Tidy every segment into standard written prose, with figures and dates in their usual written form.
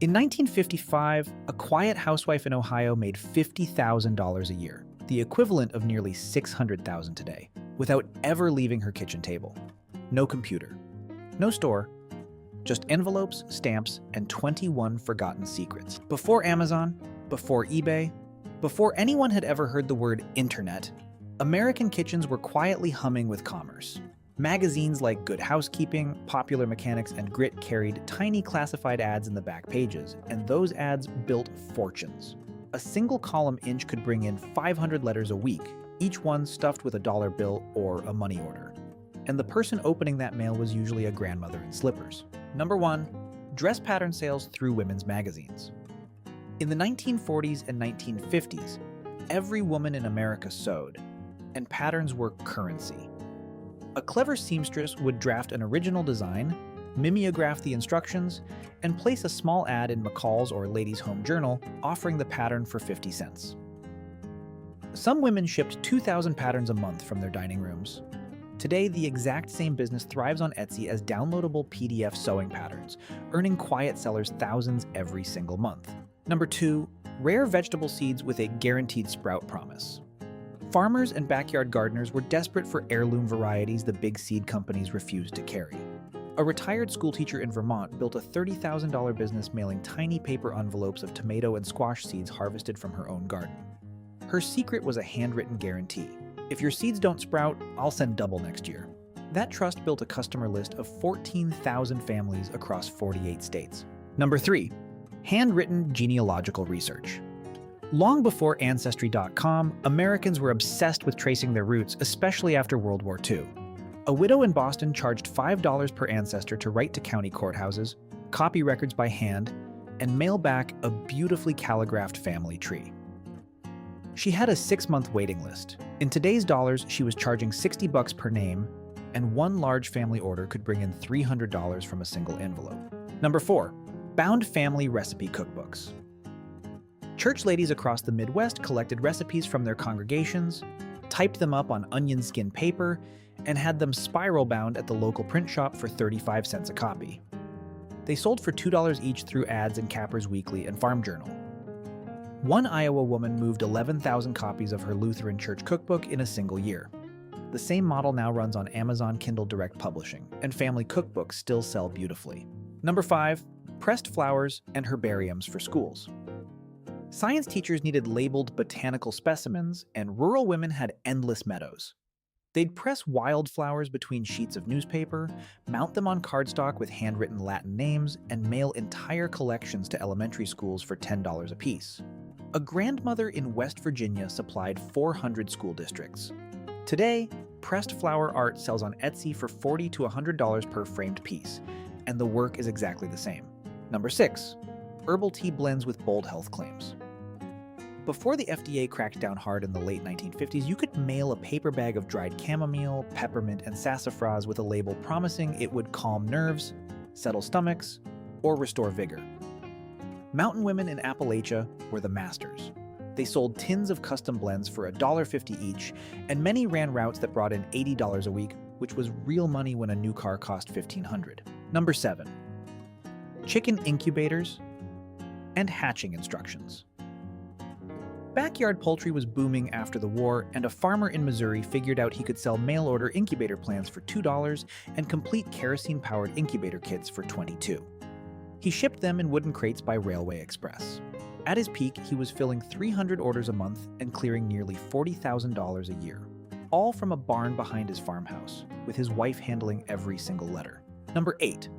In 1955, a quiet housewife in Ohio made $50,000 a year, the equivalent of nearly $600,000 today, without ever leaving her kitchen table. No computer, no store, just envelopes, stamps, and 21 forgotten secrets. Before Amazon, before eBay, before anyone had ever heard the word internet, American kitchens were quietly humming with commerce. Magazines like Good Housekeeping, Popular Mechanics, and Grit carried tiny classified ads in the back pages, and those ads built fortunes. A single column inch could bring in 500 letters a week, each one stuffed with a dollar bill or a money order. And the person opening that mail was usually a grandmother in slippers. Number 1. Dress pattern sales through women's magazines. In the 1940s and 1950s, every woman in America sewed, and patterns were currency. A clever seamstress would draft an original design, mimeograph the instructions, and place a small ad in McCall's or Ladies' Home Journal offering the pattern for 50 cents. Some women shipped 2,000 patterns a month from their dining rooms. Today, the exact same business thrives on Etsy as downloadable PDF sewing patterns, earning quiet sellers thousands every single month. Number 2. Rare vegetable seeds with a guaranteed sprout promise. Farmers and backyard gardeners were desperate for heirloom varieties the big seed companies refused to carry. A retired schoolteacher in Vermont built a $30,000 business mailing tiny paper envelopes of tomato and squash seeds harvested from her own garden. Her secret was a handwritten guarantee. If your seeds don't sprout, I'll send double next year. That trust built a customer list of 14,000 families across 48 states. Number 3. Handwritten genealogical research. Long before Ancestry.com, Americans were obsessed with tracing their roots, especially after World War II. A widow in Boston charged $5 per ancestor to write to county courthouses, copy records by hand, and mail back a beautifully calligraphed family tree. She had a 6-month waiting list. In today's dollars, she was charging $60 per name, and one large family order could bring in $300 from a single envelope. Number 4. Bound family recipe cookbooks. Church ladies across the Midwest collected recipes from their congregations, typed them up on onion skin paper, and had them spiral bound at the local print shop for 35 cents a copy. They sold for $2 each through ads in Capper's Weekly and Farm Journal. One Iowa woman moved 11,000 copies of her Lutheran church cookbook in a single year. The same model now runs on Amazon Kindle Direct Publishing, and family cookbooks still sell beautifully. Number 5. Pressed flowers and herbariums for schools. Science teachers needed labeled botanical specimens, and rural women had endless meadows. They'd press wildflowers between sheets of newspaper, mount them on cardstock with handwritten Latin names, and mail entire collections to elementary schools for $10 apiece. A grandmother in West Virginia supplied 400 school districts. Today, pressed flower art sells on Etsy for $40 to $100 per framed piece, and the work is exactly the same. Number 6. Herbal tea blends with bold health claims. Before the FDA cracked down hard in the late 1950s, you could mail a paper bag of dried chamomile, peppermint, and sassafras with a label promising it would calm nerves, settle stomachs, or restore vigor. Mountain women in Appalachia were the masters. They sold tins of custom blends for $1.50 each, and many ran routes that brought in $80 a week, which was real money when a new car cost $1,500. Number 7. Chicken incubators and hatching instructions. Backyard poultry was booming after the war, and a farmer in Missouri figured out he could sell mail-order incubator plans for $2 and complete kerosene-powered incubator kits for $22. He shipped them in wooden crates by Railway Express. At his peak, he was filling 300 orders a month and clearing nearly $40,000 a year, all from a barn behind his farmhouse, with his wife handling every single letter. Number 8.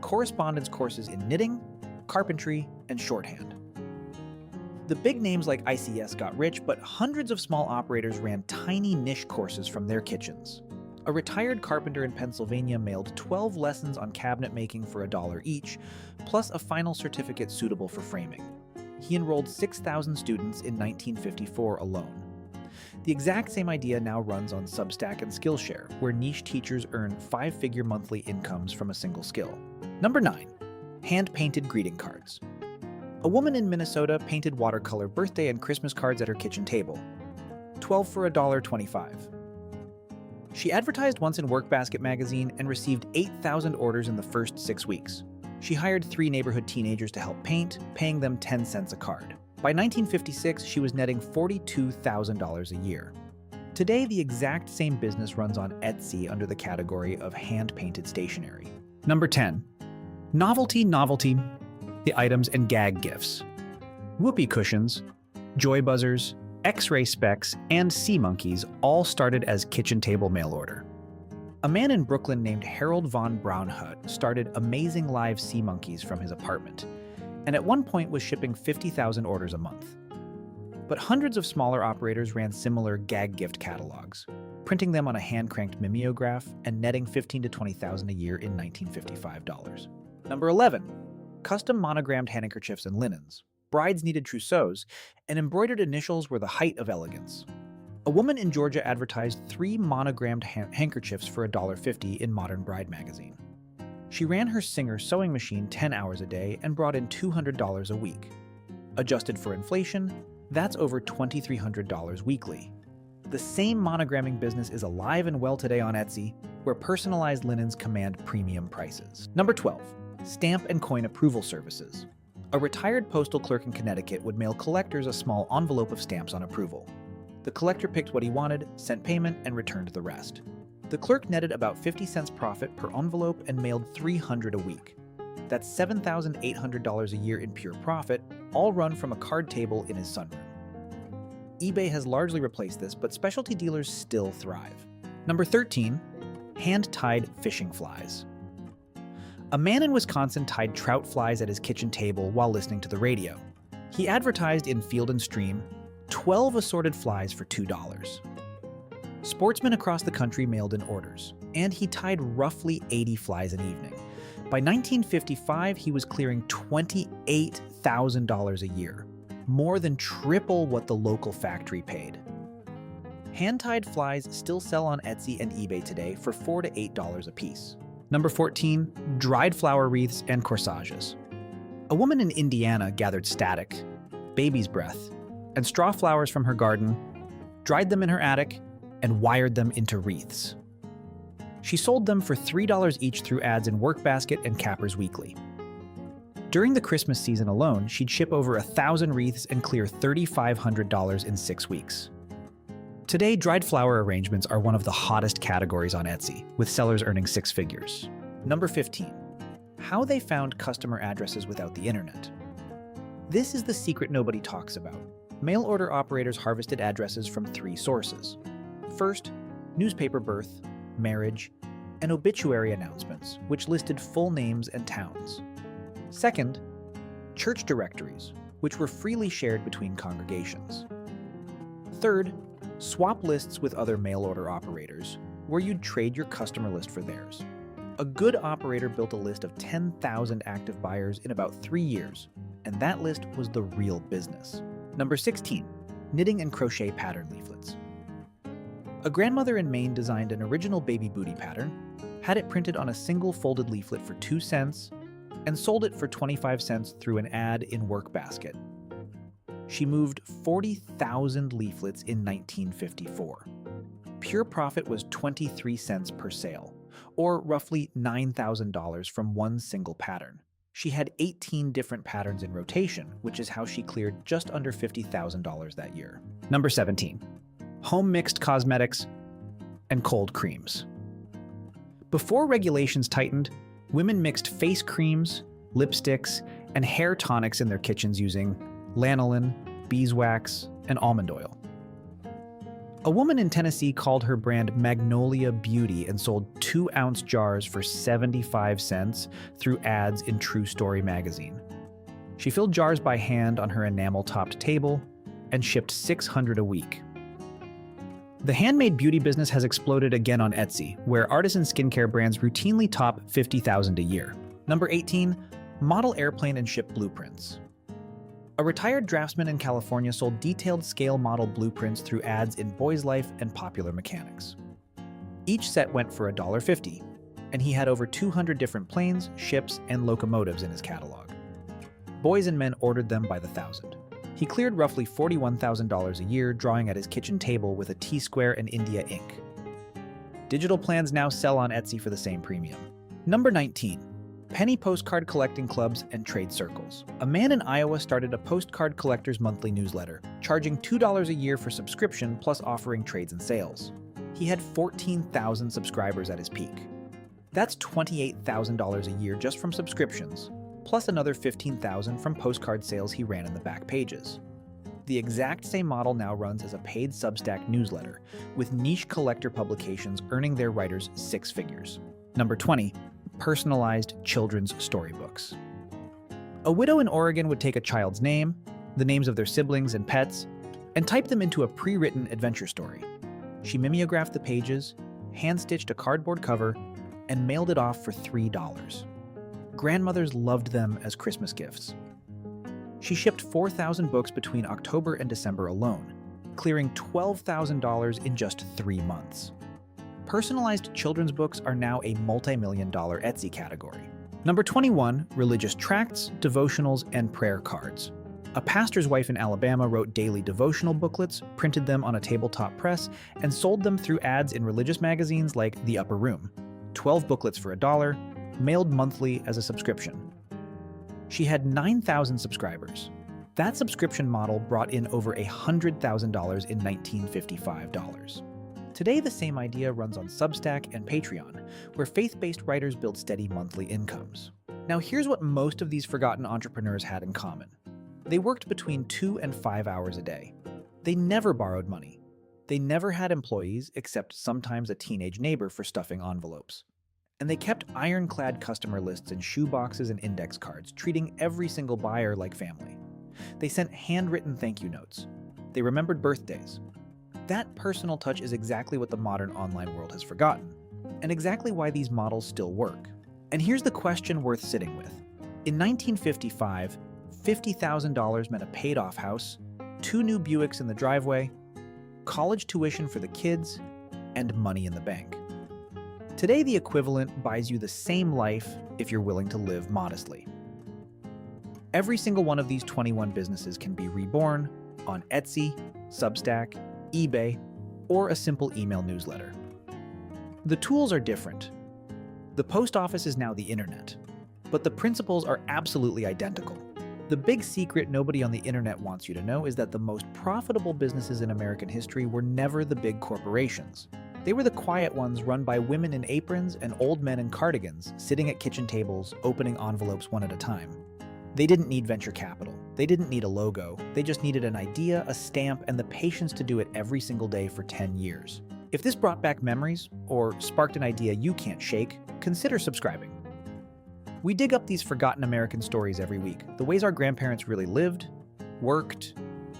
Correspondence courses in knitting, carpentry, and shorthand. The big names like ICS got rich, but hundreds of small operators ran tiny niche courses from their kitchens. A retired carpenter in Pennsylvania mailed 12 lessons on cabinet making for $1 each, plus a final certificate suitable for framing. He enrolled 6,000 students in 1954 alone. The exact same idea now runs on Substack and Skillshare, where niche teachers earn 5-figure monthly incomes from a single skill. Number 9. Hand-painted greeting cards. A woman in Minnesota painted watercolor birthday and Christmas cards at her kitchen table. 12 for $1.25. She advertised once in Workbasket magazine and received 8,000 orders in the first 6 weeks. She hired 3 neighborhood teenagers to help paint, paying them 10 cents a card. By 1956, she was netting $42,000 a year. Today, the exact same business runs on Etsy under the category of hand-painted stationery. Number 10. Novelty, the items and gag gifts. Whoopee cushions, joy buzzers, X-ray specs, and sea monkeys all started as kitchen table mail order. A man in Brooklyn named Harold von Braunhut started Amazing Live Sea Monkeys from his apartment, and at one point was shipping 50,000 orders a month. But hundreds of smaller operators ran similar gag gift catalogs, printing them on a hand-cranked mimeograph and netting $15,000 to $20,000 a year in 1955 dollars. Number 11. Custom monogrammed handkerchiefs and linens. Brides needed trousseaux, and embroidered initials were the height of elegance. A woman in Georgia advertised 3 monogrammed handkerchiefs for $1.50 in Modern Bride magazine. She ran her Singer sewing machine 10 hours a day and brought in $200 a week. Adjusted for inflation, that's over $2,300 weekly. The same monogramming business is alive and well today on Etsy, where personalized linens command premium prices. Number 12. Stamp and coin approval services. A retired postal clerk in Connecticut would mail collectors a small envelope of stamps on approval. The collector picked what he wanted, sent payment, and returned the rest. The clerk netted about 50 cents profit per envelope and mailed 300 a week. That's $7,800 a year in pure profit, all run from a card table in his sunroom. eBay has largely replaced this, but specialty dealers still thrive. Number 13. Hand-tied fishing flies. A man in Wisconsin tied trout flies at his kitchen table while listening to the radio. He advertised in Field & Stream 12 assorted flies for $2. Sportsmen across the country mailed in orders, and he tied roughly 80 flies an evening. By 1955, he was clearing $28,000 a year, more than triple what the local factory paid. Hand-tied flies still sell on Etsy and eBay today for $4 to $8 a piece. Number 14. Dried flower wreaths and corsages. A woman in Indiana gathered static, baby's breath, and straw flowers from her garden, dried them in her attic, and wired them into wreaths. She sold them for $3 each through ads in Workbasket and Capper's Weekly. During the Christmas season alone, she'd ship over 1,000 wreaths and clear $3,500 in 6 weeks. Today, dried flower arrangements are one of the hottest categories on Etsy, with sellers earning 6 figures. Number 15. How they found customer addresses without the internet. This is the secret nobody talks about. Mail order operators harvested addresses from 3 sources. First, newspaper birth, marriage, and obituary announcements, which listed full names and towns. Second, church directories, which were freely shared between congregations. Third, swap lists with other mail order operators, where you'd trade your customer list for theirs. A good operator built a list of 10,000 active buyers in about 3 years, and that list was the real business. Number 16. Knitting and crochet pattern leaflets. A grandmother in Maine designed an original baby booty pattern, had it printed on a single folded leaflet for 2 cents, and sold it for 25 cents through an ad in Workbasket. She moved 40,000 leaflets in 1954. Pure profit was 23 cents per sale, or roughly $9,000 from one single pattern. She had 18 different patterns in rotation, which is how she cleared just under $50,000 that year. Number 17. Home mixed cosmetics and cold creams. Before regulations tightened, women mixed face creams, lipsticks, and hair tonics in their kitchens using lanolin, beeswax, and almond oil. A woman in Tennessee called her brand Magnolia Beauty and sold 2-ounce jars for 75 cents through ads in True Story magazine. She filled jars by hand on her enamel-topped table and shipped 600 a week. The handmade beauty business has exploded again on Etsy, where artisan skincare brands routinely top $50,000 a year. Number 18. Model airplane and ship blueprints. A retired draftsman in California sold detailed scale model blueprints through ads in Boys Life and Popular Mechanics. Each set went for $1.50, and he had over 200 different planes, ships, and locomotives in his catalog. Boys and men ordered them by the thousand. He cleared roughly $41,000 a year drawing at his kitchen table with a T-square and India ink. Digital plans now sell on Etsy for the same premium. Number 19. penny postcard collecting clubs, and trade circles. A man in Iowa started a postcard collector's monthly newsletter, charging $2 a year for subscription plus offering trades and sales. He had 14,000 subscribers at his peak. That's $28,000 a year just from subscriptions, plus another $15,000 from postcard sales he ran in the back pages. The exact same model now runs as a paid Substack newsletter, with niche collector publications earning their writers six figures. Number 20. Personalized children's storybooks. A widow in Oregon would take a child's name, the names of their siblings and pets, and type them into a pre-written adventure story. She mimeographed the pages, hand-stitched a cardboard cover, and mailed it off for $3. Grandmothers loved them as Christmas gifts. She shipped 4,000 books between October and December alone, clearing $12,000 in just 3 months. Personalized children's books are now a multi-million-dollar Etsy category. Number 21, religious tracts, devotionals, and prayer cards. A pastor's wife in Alabama wrote daily devotional booklets, printed them on a tabletop press, and sold them through ads in religious magazines like The Upper Room. 12 booklets for $1, mailed monthly as a subscription. She had 9,000 subscribers. That subscription model brought in over $100,000 in 1955 dollars. Today, the same idea runs on Substack and Patreon, where faith-based writers build steady monthly incomes. Now, here's what most of these forgotten entrepreneurs had in common. They worked between 2 and 5 hours a day. They never borrowed money. They never had employees, except sometimes a teenage neighbor for stuffing envelopes. And they kept ironclad customer lists in shoeboxes and index cards, treating every single buyer like family. They sent handwritten thank you notes. They remembered birthdays. That personal touch is exactly what the modern online world has forgotten, and exactly why these models still work. And here's the question worth sitting with. In 1955, $50,000 meant a paid-off house, 2 new Buicks in the driveway, college tuition for the kids, and money in the bank. Today, the equivalent buys you the same life if you're willing to live modestly. Every single one of these 21 businesses can be reborn on Etsy, Substack, eBay, or a simple email newsletter. The tools are different. The post office is now the internet, but the principles are absolutely identical. The big secret nobody on the internet wants you to know is that the most profitable businesses in American history were never the big corporations. They were the quiet ones run by women in aprons and old men in cardigans, sitting at kitchen tables, opening envelopes one at a time. They didn't need venture capital. They didn't need a logo. They just needed an idea, a stamp, and the patience to do it every single day for 10 years. If this brought back memories, or sparked an idea you can't shake, consider subscribing. We dig up these forgotten American stories every week, the ways our grandparents really lived, worked,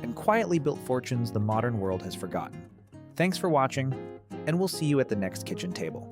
and quietly built fortunes the modern world has forgotten. Thanks for watching, and we'll see you at the next kitchen table.